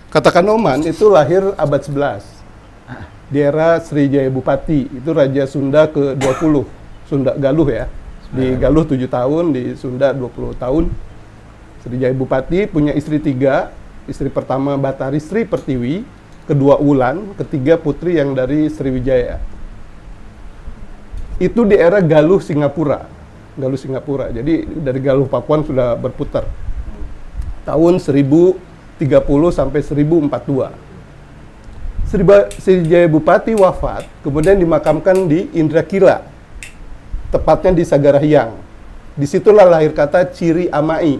Kata Kanoman itu lahir abad 11 di era Srijaya Bupati, itu Raja Sunda ke-20, Sunda Galuh ya. Di Galuh 7 tahun, di Sunda 20 tahun. Srijaya Bupati punya istri 3, istri pertama Batari Sri Pertiwi, kedua Wulan, ketiga putri yang dari Sriwijaya. Itu di era Galuh Singapura. Galuh Singapura. Jadi dari Galuh Papuan sudah berputar. Tahun 1030 sampai 1042. Srijaya Bupati wafat, kemudian dimakamkan di Indrakila, tepatnya di Sagarahyang. Disitulah lahir kata Ciri Amai,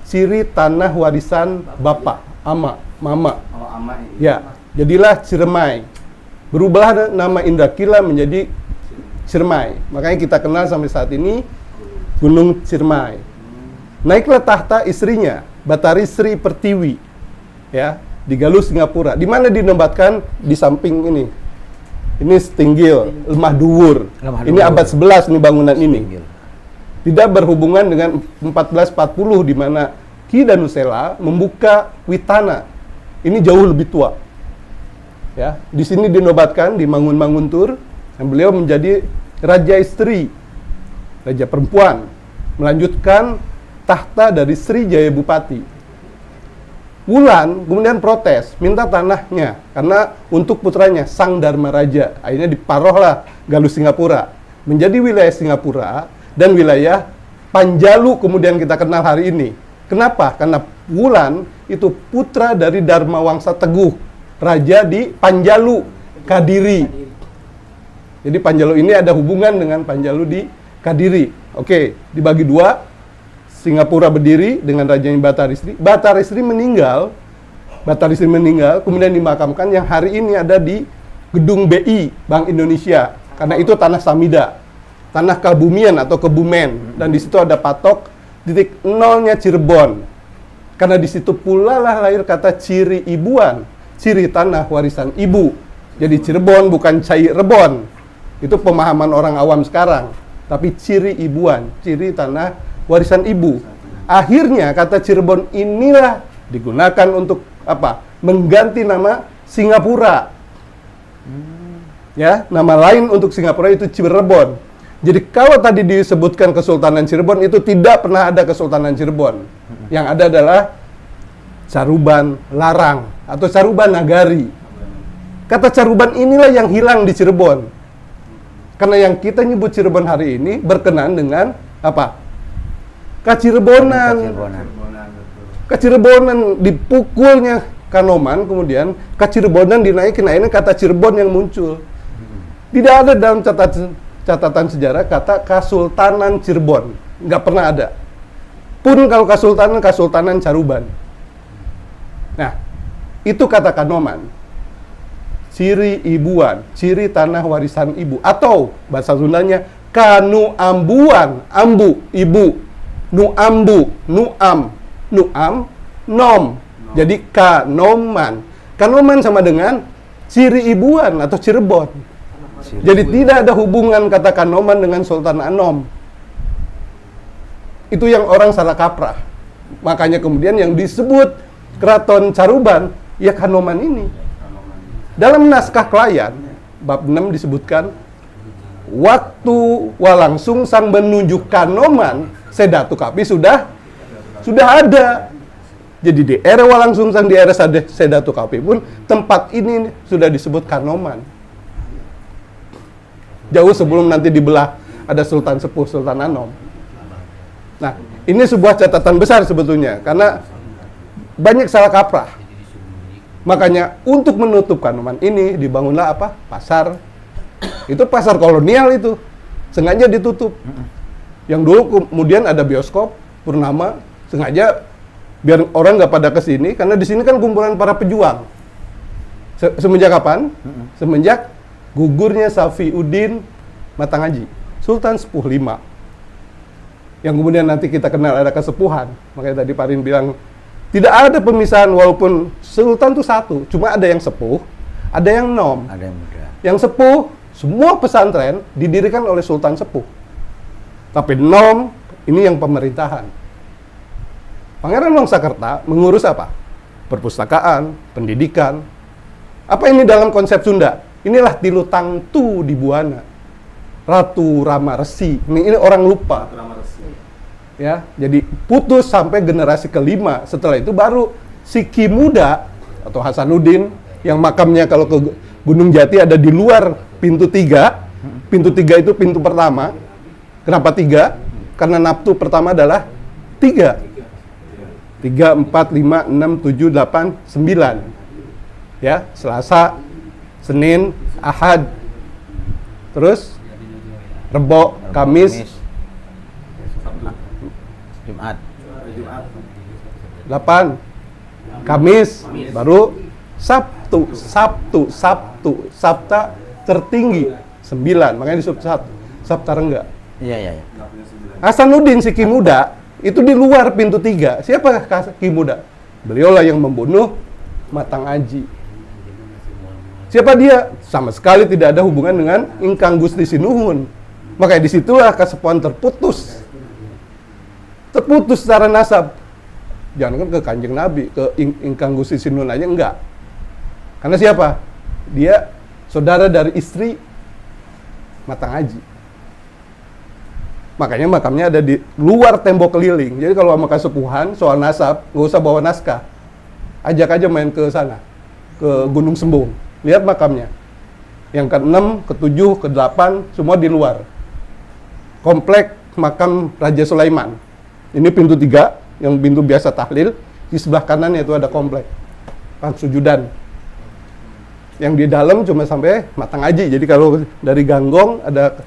ciri tanah warisan Bapak, Ama, Mama. Oh, Ama ini. Ya, jadilah Ciremai. Berubah nama Indrakila menjadi Ciremai. Makanya kita kenal sampai saat ini Gunung Ciremai. Naiklah tahta istrinya, Batari Sri Pertiwi, ya, di Galuh Singapura. Di mana dinobatkan? Di samping ini. Ini Stinggil, Lemah Duwur. Ini abad 11 nih bangunan ini. Tidak berhubungan dengan 1440 di mana Ki Danusela membuka Witana. Ini jauh lebih tua. Ya, di sini dinobatkan di Mangun-Manguntur, dan beliau menjadi raja istri, raja perempuan, melanjutkan tahta dari Srijaya Bupati. Wulan kemudian protes, minta tanahnya karena untuk putranya Sang Dharma Raja. Akhirnya diparohlah Galuh Singapura menjadi wilayah Singapura dan wilayah Panjalu kemudian kita kenal hari ini. Kenapa? Karena Wulan itu putra dari Dharma Wangsa Teguh, raja di Panjalu, Kadiri. Jadi Panjalu ini ada hubungan dengan Panjalu di Kadiri. Oke, dibagi dua. Singapura berdiri dengan rajanya Batarisri. Batarisri meninggal, kemudian dimakamkan yang hari ini ada di Gedung BI, Bank Indonesia. Karena itu tanah Samida, tanah Kebumian atau Kebumen. Dan di situ ada patok titik nolnya Cirebon. Karena di situ pula lah lahir kata ciri ibuan, ciri tanah warisan ibu. Jadi Cirebon bukan Cai Rebon. Itu pemahaman orang awam sekarang. Tapi ciri ibuan, ciri tanah warisan ibu. Akhirnya kata Cirebon inilah digunakan untuk apa? Mengganti nama Singapura. Ya, nama lain untuk Singapura itu Cirebon. Jadi kalau tadi disebutkan Kesultanan Cirebon itu tidak pernah ada Kesultanan Cirebon. Yang ada adalah Caruban Larang atau Caruban Nagari. Kata Caruban inilah yang hilang di Cirebon. Karena yang kita nyebut Cirebon hari ini berkenaan dengan apa? Kacirebonan. Kacirebonan dipukulnya Kanoman, kemudian Kacirebonan dinaikin. Nah ini kata Cirebon yang muncul. Tidak ada dalam catatan sejarah kata Kasultanan Cirebon. Nggak pernah ada. Pun kalau Kasultanan Caruban. Nah, itu kata Kanoman. Ciri ibuan, ciri tanah warisan ibu. Atau bahasa Sundanya Kanu Ambuan, ambu, ibu. Nuambu, nuam, nom. Jadi Kanoman. Kanoman sama dengan ciri ibuan atau Cirebon. Jadi tidak ada hubungan kata Kanoman dengan Sultan Anom. Itu yang orang salah kaprah. Makanya kemudian yang disebut Keraton Caruban, ya Kanoman ini. Dalam naskah Klayan, bab 6 disebutkan, waktu Walang Sungsang menunjuk Kanoman, Sedatu Kapi sudah ada. Jadi di era Walang Sungsang, di era Sedatu Kapi pun tempat ini sudah disebut Kanoman. Jauh sebelum nanti dibelah ada Sultan Sepuh, Sultan Anom. Nah, ini sebuah catatan besar sebetulnya karena banyak salah kaprah. Makanya untuk menutup Kanoman ini dibangunlah apa? Pasar. Itu pasar kolonial itu. Sengaja ditutup. Yang dulu kemudian ada bioskop Purnama, sengaja biar orang nggak pada ke sini karena di sini kan kumpulan para pejuang. Semenjak kapan? Semenjak gugurnya Safiuddin Matangaji, Sultan Sepuh V. Yang kemudian nanti kita kenal ada kesepuhan. Makanya tadi Parin bilang tidak ada pemisahan walaupun Sultan itu satu, cuma ada yang sepuh, ada yang nom, ada yang muda. Yang sepuh, semua pesantren didirikan oleh Sultan Sepuh. Tapi nom ini yang pemerintahan. Pangeran Wangsakerta mengurus apa? perpustakaan, pendidikan. Apa ini dalam konsep Sunda? Inilah tilu tangtu di Buana. Ratu Rama Resi. Ini orang lupa. Ya, jadi putus sampai generasi kelima. Setelah itu baru si Ki Muda atau Hasanuddin yang makamnya kalau ke Gunung Jati ada di luar pintu 3. Pintu 3 itu pintu pertama. Kenapa 3? Karena naftu pertama adalah 3. 3, 4, 5, 6, 7, 8, 9. Ya, Selasa, Senin, Ahad. Terus Rebo, Kamis, Jumat. 8. Kamis, baru Sabtu. Sabta tertinggi 9. Makanya disebut Sabta Rengga. Iya. Hasanuddin si Ki Muda itu di luar pintu 3. Siapa Ki Muda? Beliaulah yang membunuh Matang Aji. Siapa dia? Sama sekali tidak ada hubungan dengan Ingkang Gusti Sinuhun. Makanya disitulah kasepuhan terputus secara nasab. Jangan kan ke Kanjeng Nabi, ke Ingkang Gusti Sinuhun aja enggak. Karena siapa? Dia saudara dari istri Matang Aji. Makanya makamnya ada di luar tembok keliling. Jadi kalau sama kasepuhan soal nasab, nggak usah bawa naskah. Ajak aja main ke sana, ke Gunung Sembung. Lihat makamnya. Yang ke-6, ke-7, ke-8, semua di luar. Komplek makam Raja Sulaiman. Ini pintu 3, yang pintu biasa tahlil. Di sebelah kanannya itu ada komplek Sujudan. Yang di dalam cuma sampai Matang Aji. Jadi kalau dari Ganggong ada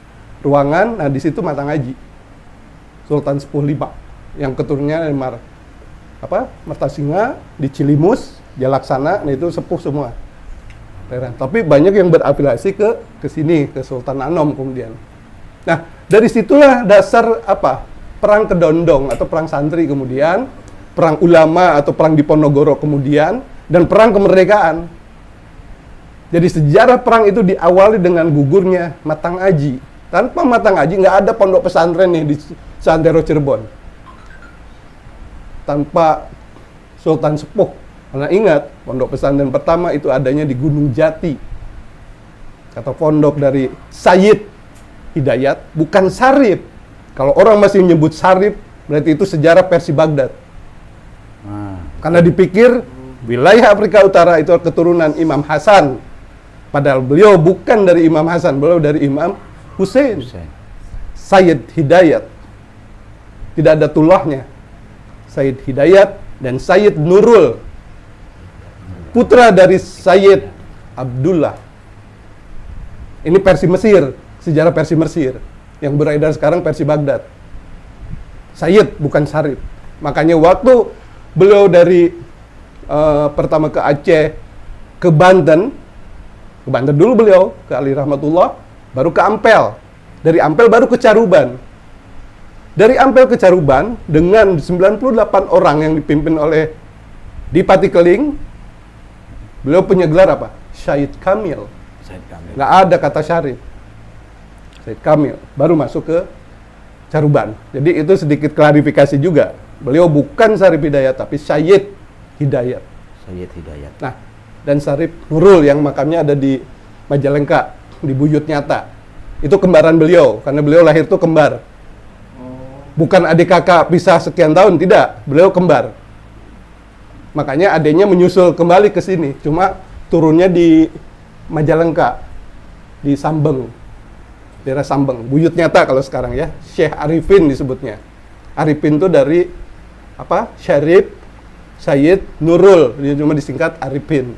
ruangan, nah di situ Matang Aji. Sultan Sepuh V. Yang keturunnya dari Mertasinga, di Cilimus, Jalaksana, nah itu sepuh semua. Tapi banyak yang berafiliasi ke sini, ke Sultan Anom kemudian. Nah, dari situlah dasar perang Kedondong atau perang santri kemudian, perang ulama atau perang Diponegoro kemudian, dan perang kemerdekaan. Jadi sejarah perang itu diawali dengan gugurnya Matang Aji. Tanpa Matang Aji nggak ada pondok pesantren nih di Santero Cirebon. Tanpa Sultan Sepuh. Karena ingat, pondok pesantren pertama itu adanya di Gunung Jati. Kata pondok dari Sayyid Hidayat, bukan Sarip. Kalau orang masih menyebut Sarip, berarti itu sejarah Persi Baghdad. Karena dipikir wilayah Afrika Utara itu keturunan Imam Hasan. Padahal beliau bukan dari Imam Hasan, beliau dari Imam Hussein. Sayyid Hidayat. Tidak ada tulahnya. Sayyid Hidayat dan Sayyid Nurul. Putra dari Sayyid Abdullah. Ini Persi Mesir, sejarah Persi Mesir. Yang beredar sekarang Persi Baghdad. Sayyid, bukan Sarip. Makanya waktu beliau dari pertama ke Aceh, ke Banten dulu beliau, ke Ali Rahmatullah, baru ke Ampel. Dari Ampel baru ke Caruban. Dari Ampel ke Caruban, dengan 98 orang yang dipimpin oleh Dipati Keling, beliau punya gelar apa? Syahid Kamil. Nggak ada kata Syarif. Syahid Kamil. Baru masuk ke Caruban. Jadi itu sedikit klarifikasi juga. Beliau bukan Syarif Hidayat, tapi Syahid Hidayat. Syahid Hidayat. Nah, dan Syarif Nurul yang makamnya ada di Majalengka, di Buyut Nyata. Itu kembaran beliau, karena beliau lahir itu kembar. Bukan adik kakak pisah sekian tahun, tidak. Beliau kembar. Makanya adiknya menyusul kembali ke sini. Cuma turunnya di Majalengka, di Sambeng. Daerah Sambeng. Buyut Nyata kalau sekarang ya. Syekh Arifin disebutnya. Arifin itu dari Syarif Sayyid Nurul. Dia cuma disingkat Arifin.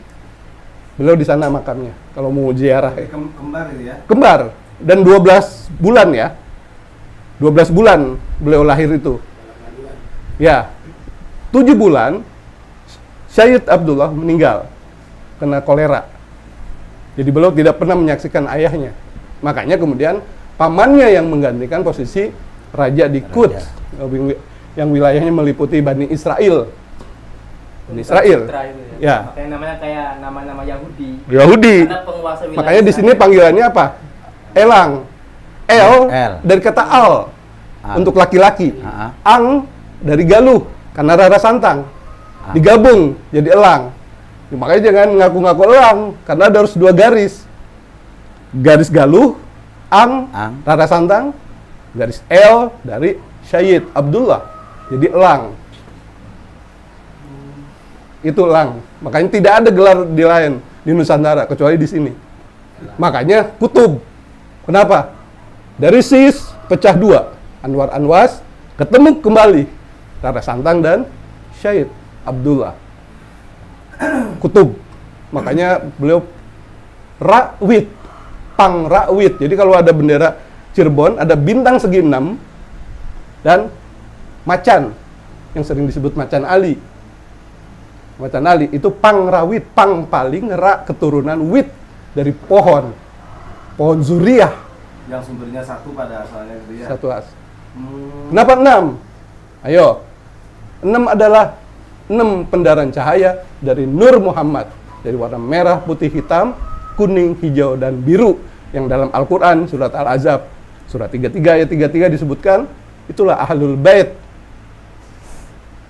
Beliau di sana makamnya. Kalau mau ziarah ya. Kembar itu ya? Kembar. Dan 12 bulan ya. 12 bulan beliau lahir itu. Ya. 7 bulan Sayyid Abdullah meninggal kena kolera. Jadi beliau tidak pernah menyaksikan ayahnya. Makanya kemudian pamannya yang menggantikan posisi raja di Quds, yang wilayahnya meliputi Bani Israel. Bani Israel. Ya. Makanya namanya kayak nama-nama Yahudi. Yahudi. Karena penguasa wilayah. Makanya di sini panggilannya apa? Elang. El dari kata al. Untuk laki-laki. Ang dari Galuh karena Rara Santang. digabung jadi elang. Ya, makanya jangan ngaku-ngaku elang, karena ada harus 2 garis. Garis Galuh, Ang, Rara Santang, garis L dari Syed Abdullah, jadi elang. Itu elang. Makanya tidak ada gelar di lain di Nusantara kecuali di sini. Makanya kutub. Kenapa? Dari Sis pecah 2, Anwar Anwas ketemu kembali Rara Santang dan Syed Abdullah. Kutub. Makanya beliau Rawit, Pang Rawit. Jadi kalau ada bendera Cirebon, ada bintang segi 6 dan macan yang sering disebut macan Ali. Macan Ali itu Pang Rawit, Pang paling, Ra keturunan, Wit dari pohon zuriah. Yang sumbernya satu pada asalnya gitu ya. Satu as. Kenapa 6? Ayo. 6 adalah 6 pendaran cahaya dari Nur Muhammad, dari warna merah, putih, hitam, kuning, hijau, dan biru, yang dalam Al-Quran surat Al-Ahzab surat 33 ayat 33 disebutkan itulah Ahlul Bait.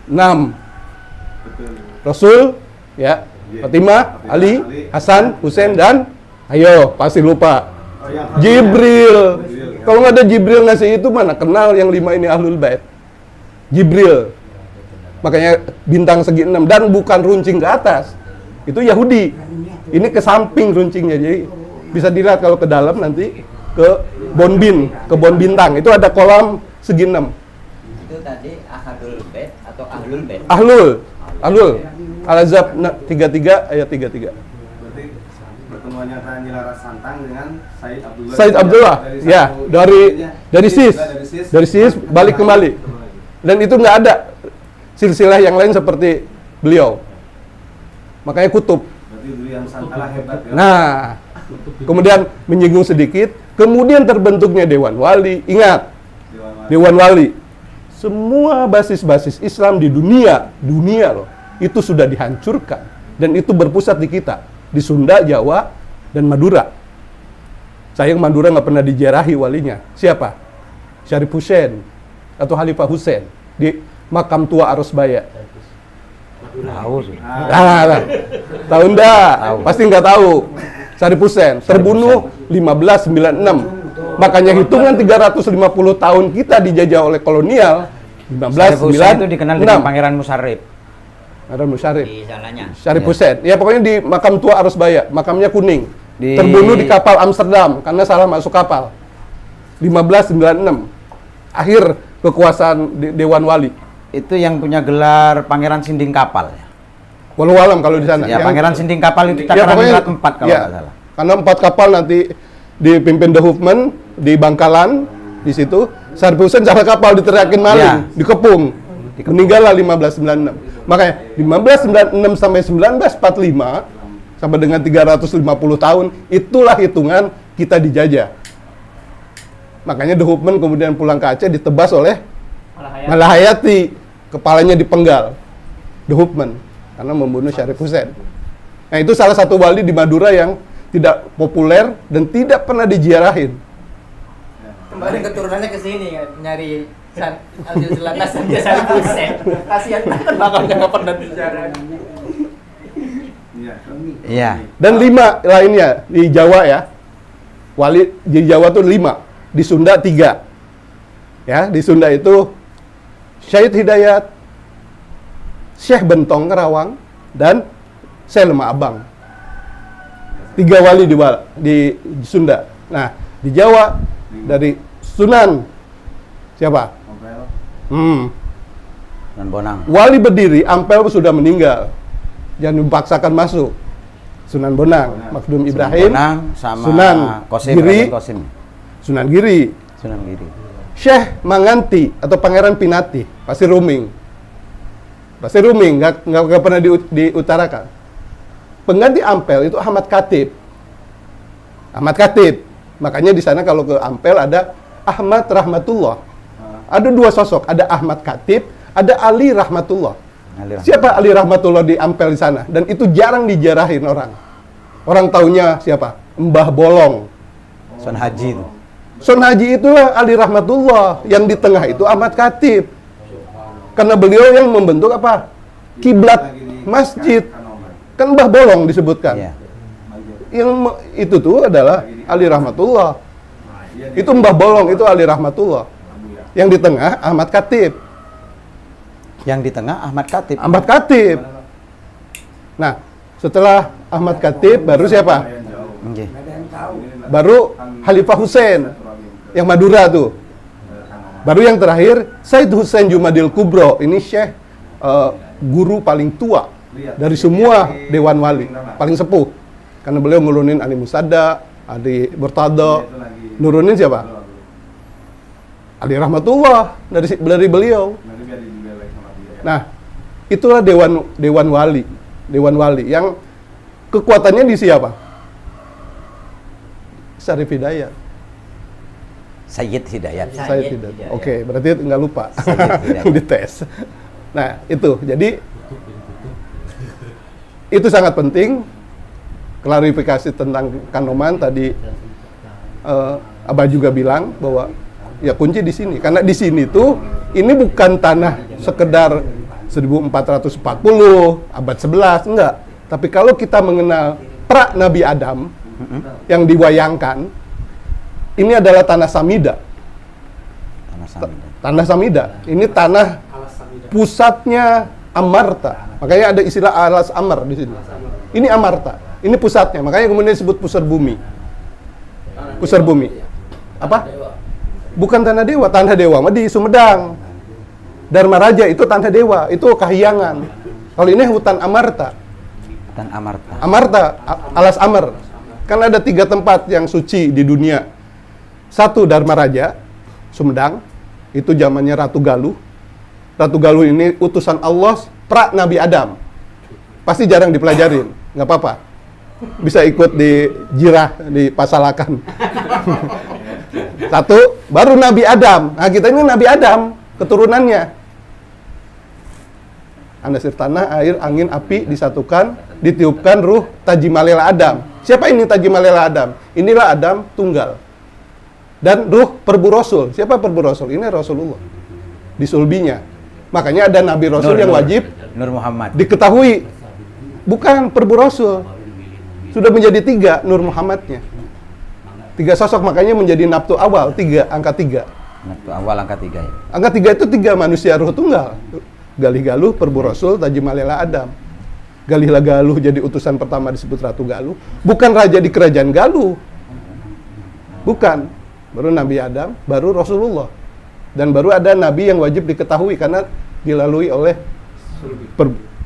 6 Rasul, ya, Fatimah, Ali, Hasan, Husain, dan ayo pasti lupa Jibril. Kalau nggak ada Jibril ngasih itu, mana kenal yang 5 ini Ahlul Bait. Jibril. Makanya bintang segi 6 dan bukan runcing ke atas. Itu Yahudi. Ini ke samping runcingnya. Jadi bisa dilihat kalau ke dalam nanti ke Bonbin, ke Bon Bintang. Itu ada kolam segi 6. Itu tadi Ahlul Bait atau Ahlul Bait? Ahlul. Al-Ahzab 33 ayat 33. Berarti pertemuannya Tanji Laras Santang dengan Said Abdullah. Ya, dari Sis balik kembali. Dan itu nggak ada silsilah yang lain seperti beliau. Makanya kutub. Berarti dulu yang Santala hebat ya. Nah, kemudian menyinggung sedikit, kemudian terbentuknya Dewan Wali. Ingat, Dewan Wali. Semua basis-basis Islam di dunia loh, itu sudah dihancurkan. Dan itu berpusat di kita, di Sunda, Jawa, dan Madura. Sayang Madura nggak pernah dijarahi walinya. Siapa? Syarif Hussein atau Khalifah Hussein di makam tua Arosbaya. Tahu sudah. Tahu enggak? Pasti nggak tahu. Syarif Hussein terbunuh 1596. Makanya hitungan 350 tahun kita dijajah oleh kolonial. 1596 itu dikenal dengan Pangeran Musyarif. Ada Musyarif. Di sananya. Syarif Hussein. Ya pokoknya di makam tua Arosbaya, makamnya kuning. Terbunuh di kapal Amsterdam karena salah masuk kapal. 1596. Akhir kekuasaan Dewan Wali. Itu yang punya gelar Pangeran Sinding Kapal. Walau alam kalau di sana. Ya, Pangeran Sinding Kapal itu takaran pokoknya 4 kalau nggak salah. Karena 4 kapal nanti dipimpin De Hoofman di Bangkalan, di situ Syarif Hussein salah kapal diteriakin maling, dikepung. Meninggallah 1596. Makanya 1596 sampai 1945 sampai dengan 350 tahun itulah hitungan kita dijajah. Makanya De Hoofman kemudian pulang ke Aceh ditebas oleh Malahayati, kepalanya dipenggal. De Hoofman karena membunuh Syarif Hussein. Nah, itu salah satu wali di Madura yang tidak populer dan tidak pernah diziarahin. Kemarin keturunannya ke sini kan, nyari ambil celana sambil Syarif Hussein. Kasihan banget makamnya nggak pernah diziarahin. Iya. Dan 5 lainnya di Jawa ya. Wali di Jawa tuh 5, di Sunda 3. Ya, di Sunda itu Syahid Hidayat, Syekh Bentong Kerawang, dan Syekh Lemah Abang. 3 wali di Sunda. Nah, di Jawa dari Sunan siapa? Sunan Bonang. Wali berdiri, Ampel sudah meninggal. Jangan dipaksakan masuk. Sunan Bonang, Makdum Ibrahim, Bonang sama Sunan Kosim, Giri, Kosim. Sunan Giri, Sunan Giri. Syekh Manganti atau Pangeran Pinati, pasti rooming, nggak pernah diutarakan. Pengganti Ampel itu Ahmad Khatib. Makanya di sana kalau ke Ampel ada Ahmad Rahmatullah. Ada 2 sosok, ada Ahmad Khatib, ada Ali Rahmatullah. Siapa Ali Rahmatullah di Ampel di sana? Dan itu jarang dijarahin orang. Orang taunya siapa? Mbah Bolong. Son Haji itu. Son Haji itulah Ali Rahmatullah. Yang di tengah itu Ahmad Khatib. Karena beliau yang membentuk apa? kiblat masjid. Kan Mbah Bolong disebutkan. Iya. Itu tuh adalah Ali Rahmatullah. Itu Mbah Bolong, itu Ali Rahmatullah. Yang di tengah Ahmad Khatib. Yang di tengah Ahmad Khatib. Ahmad Khatib. Nah, setelah Ahmad Khatib baru siapa? Nggih. Baru Khalifah Hussein yang Madura tuh. Baru yang terakhir Said Hussein Jumadil Kubro. Ini Syekh guru paling tua dari semua dewan wali, paling sepuh. Karena beliau nurunin Ali Musadda, Ali Murtada, nurunin siapa? Ali Rahmatullah dari beliau. Nah, itulah dewan wali yang kekuatannya di siapa? Syarif Hidayat. Sayyid Hidayat. Syarif Hidayat. Oke, berarti nggak lupa dites. Nah, itu. Jadi itu sangat penting. Klarifikasi tentang Kanoman tadi Abah juga bilang bahwa ya kunci di sini, karena di sini tuh ini bukan tanah sekedar 1440 abad 11, enggak. Tapi kalau kita mengenal pra Nabi Adam yang diwayangkan, ini adalah tanah Samida. Tanah Samida. Ini tanah pusatnya Amarta. Makanya ada istilah Alas Amar di sini. Ini Amarta. Ini pusatnya. Makanya kemudian disebut pusar bumi. Pusar bumi. Apa? Bukan tanah dewa. Tanah dewa mah di Sumedang. Dharma Raja itu tanah dewa. Itu Kahyangan. Kalau ini hutan Amarta. Hutan Amarta. Amarta, Alas Amar. Kan ada 3 tempat yang suci di dunia. 1 Dharma Raja, Sumedang. Itu zamannya Ratu Galuh. Ratu Galuh ini utusan Allah pra Nabi Adam. Pasti jarang dipelajarin. Nggak apa-apa. Bisa ikut di Jirah, di Pasalakan. 1, baru Nabi Adam. Nah, kita ini Nabi Adam, keturunannya. Anasir tanah, air, angin, api disatukan, ditiupkan ruh Tajimalela Adam. Siapa ini Tajimalela Adam? Inilah Adam tunggal. Dan ruh Perbu Rasul. Siapa Perbu Rasul? Ini Rasulullah. Di sulbinya. Makanya ada Nabi Rasul yang wajib Nur Muhammad diketahui. Bukan Perbu Rasul. Sudah menjadi 3 Nur Muhammadnya. 3 sosok, makanya menjadi naftu awal, 3, angka 3. Naftu awal angka 3 ya. Angka 3 itu 3 manusia ruh tunggal. Galih Galuh, Perbu Rasul, Tajimalela Adam. Galih Galuh jadi utusan pertama disebut Ratu Galuh. Bukan raja di kerajaan Galuh. Bukan. Baru Nabi Adam, baru Rasulullah. Dan baru ada Nabi yang wajib diketahui karena dilalui oleh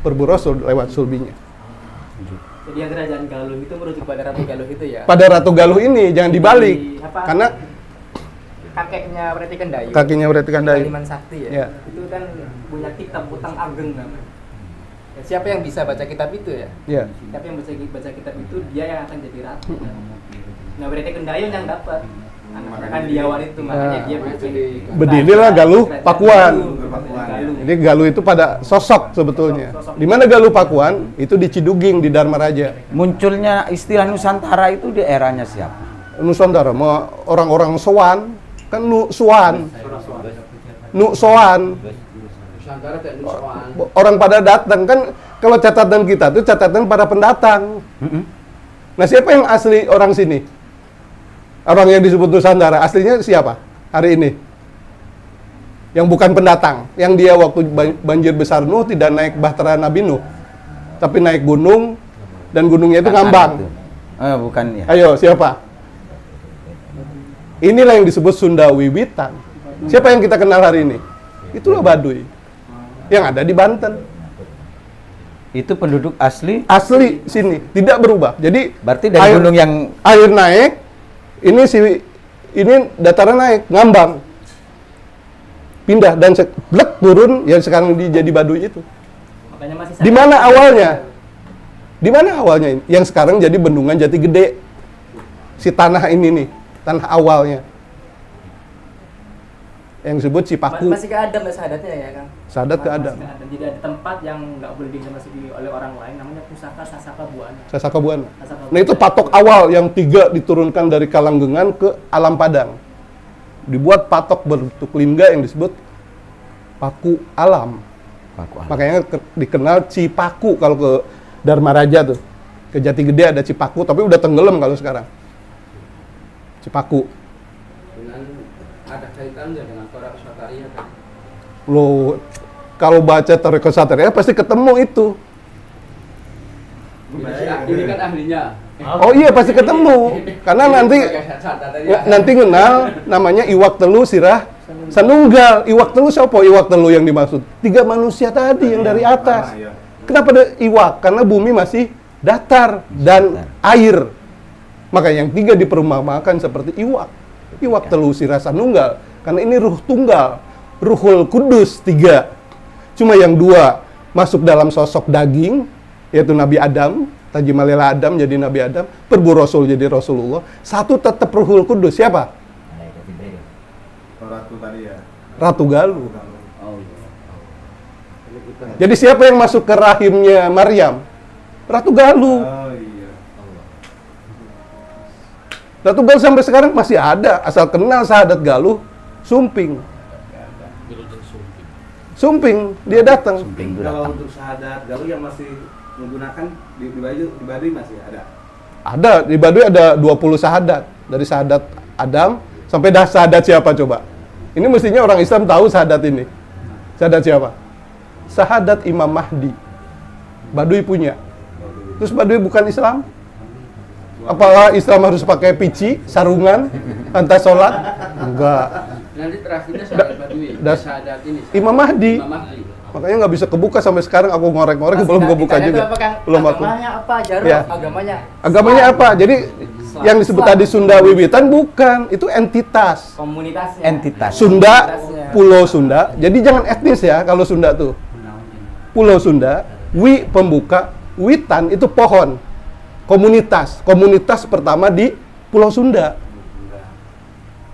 Perbu Rasul lewat sulbinya. Jadi yang kerajaan Galuh itu merujuk pada Ratu Galuh itu ya? Pada Ratu Galuh ini, jangan dibalik. Karena kakeknya Wreti Kendayu. kakinya Wreti Kendayu. Kaliman Sakti ya? Ya. Itu kan punya kitab Utang Ageng namanya. Ya, siapa yang bisa baca kitab itu ya? Ya. Siapa yang baca kitab itu, dia yang akan jadi ratu. Nah, Wreti Kendayu yang dapat. Akan diawal itu, makanya dia Berdirilah Galuh Pakuan. Galuh. Jadi Galuh itu pada sosok sebetulnya. Di mana Galuh Pakuan? Itu di Ciduging, di Dharma Raja. Munculnya istilah Nusantara itu di eranya siapa? Nusantara, mau orang-orang Sowan, kan Sowan. Sowan. Orang pada datang kan, kalau catatan kita itu catatan para pendatang. Nah, siapa yang asli orang sini? Orang yang disebut Nusantara, aslinya siapa hari ini? Yang bukan pendatang, yang dia waktu banjir besar Nuh tidak naik bahtera Nabi Nuh, tapi naik gunung, dan gunungnya itu ngambang. Bukan ya. Ayo, siapa? Inilah yang disebut Sunda Wiwitan. Siapa yang kita kenal hari ini? Itulah Baduy, yang ada di Banten. Itu penduduk asli Sini, tidak berubah. Jadi berarti dari gunung yang air naik, ini dataran naik, ngambang. Pindah dan blek turun yang sekarang jadi Baduy itu. Makanya masih Di mana awalnya? Di mana awalnya ini? Yang sekarang jadi Bendungan Jati Gede. Si tanah ini nih, tanah awalnya. Yang disebut Cipaku. Masih ke Adam sahadatnya ya, Kang? Sahadat ke Adam. Jadi ada tempat yang nggak boleh dimasuki oleh orang lain, namanya Pusaka Sasaka Buana. Sasaka Buana. Nah, itu patok awal yang 3 diturunkan dari Kalanggengan ke Alam Padang. Dibuat patok berbentuk lingga yang disebut Paku Alam. Cipaku. Makanya dikenal Cipaku kalau ke Dharma Raja tuh. Ke Jati Gede ada Cipaku, tapi udah tenggelam kalau sekarang. Cipaku. Dengan ada kaitannya dengan Torah Satria kan? Lo kalau baca Toriko Satria pasti ketemu itu. Ini kan ahlinya. Oh iya pasti ketemu. Karena nanti kenal namanya Iwak Telu Sirah Sanunggal. Iwak Telu siapa? Iwak Telu yang dimaksud 3 manusia tadi yang dari atas. Kenapa ada iwak? Karena bumi masih datar dan air. Maka yang 3 diperumpamakan seperti iwak. Iwak Telu Sirah Sanunggal. Karena ini ruh tunggal. Ruhul Kudus 3. Cuma yang 2 masuk dalam sosok daging, yaitu Nabi Adam. Tajimalela Adam jadi Nabi Adam. Perbu Rasul jadi Rasulullah. 1 tetap Ruhul Kudus. Siapa? Ratu tadi ya. Ratu Galuh. Oh iya. Jadi siapa yang masuk ke rahimnya Maryam? Ratu Galuh. Oh iya. Ratu Galuh sampai sekarang masih ada. Asal kenal Sahadat Galuh, Sumping. Sumping, dia datang. Sumping itu Kalau datang. untuk syahadat Galuh yang masih menggunakan di Baduy masih ada. Ada, di Baduy ada 20 sahadat. Dari sahadat Adam sampai dah sahadat siapa coba? Ini mestinya orang Islam tahu sahadat ini. Sahadat siapa? Sahadat Imam Mahdi. Baduy punya. Terus Baduy bukan Islam? Apakah Islam harus pakai pici, sarungan, antar sholat? Enggak. Nanti terakhirnya syahadat Baduy. Syahadat ini. Imam Mahdi. Imam Mahdi. Makanya nggak bisa kebuka sampai sekarang. Aku ngorek-ngorek belum kebuka juga. Belum aku. Agamanya apa? Jarod, Ya. agamanya. Agamanya apa? Jadi yang disebut tadi Sunda Wiwitan bukan, itu entitas. Komunitasnya. Entitas. Sunda, Pulau Sunda. Jadi jangan etnis ya kalau Sunda tuh. Pulau Sunda, Wi pembuka, Witan itu pohon. Komunitas. Komunitas pertama di Pulau Sunda.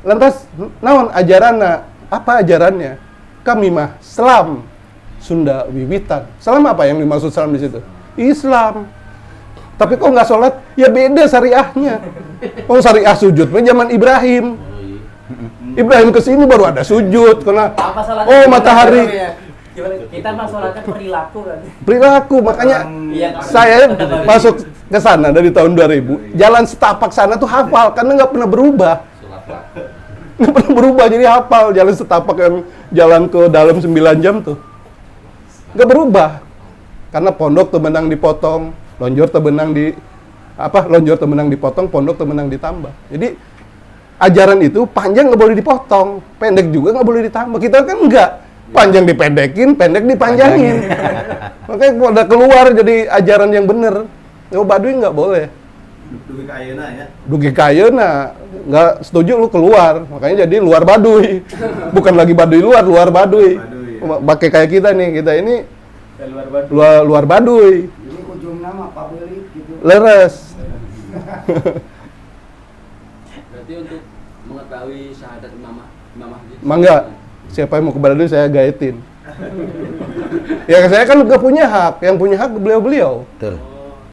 Lantas naon ajaranna? Apa ajarannya? Kami mah Islam. Sunda Wiwitan. Salam apa yang dimaksud salam di situ? Islam. Tapi kok nggak sholat? Ya beda syariahnya. Oh syariah sujud zaman Ibrahim. Ibrahim kesini baru ada sujud karena Apa salahnya oh kita matahari ya? Gimana? Kita mah sholatnya perilaku kan. perilaku. Makanya Iya. saya masuk ke sana dari tahun 2000. Jalan setapak sana tuh hafal karena nggak pernah berubah. Nggak pernah berubah jadi hafal jalan setapak yang jalan ke dalam 9 jam tuh. Nggak berubah. Karena pondok temenang dipotong, lonjor temenang dipotong, pondok temenang ditambah. Jadi ajaran itu panjang nggak boleh dipotong, pendek juga nggak boleh ditambah. Kita kan enggak, panjang dipendekin, pendek dipanjangin. Makanya pada keluar jadi ajaran yang bener. Yo Baduy nggak boleh. Dugi ka ayeuna ya. Dugi kayeuna nggak setuju lu keluar. Makanya jadi luar Baduy. Bukan lagi Baduy luar Baduy. Pakai kayak kita nih, kita ini luar Baduy. Ini ujung nama Pak Beli gitu. Leres. Berarti untuk mengetahui syahadat Imam Mahdi. Mangga. Siapa yang mau ke Baduy saya gaetin. Ya saya kan nggak punya hak, yang punya hak beliau-beliau. Betul.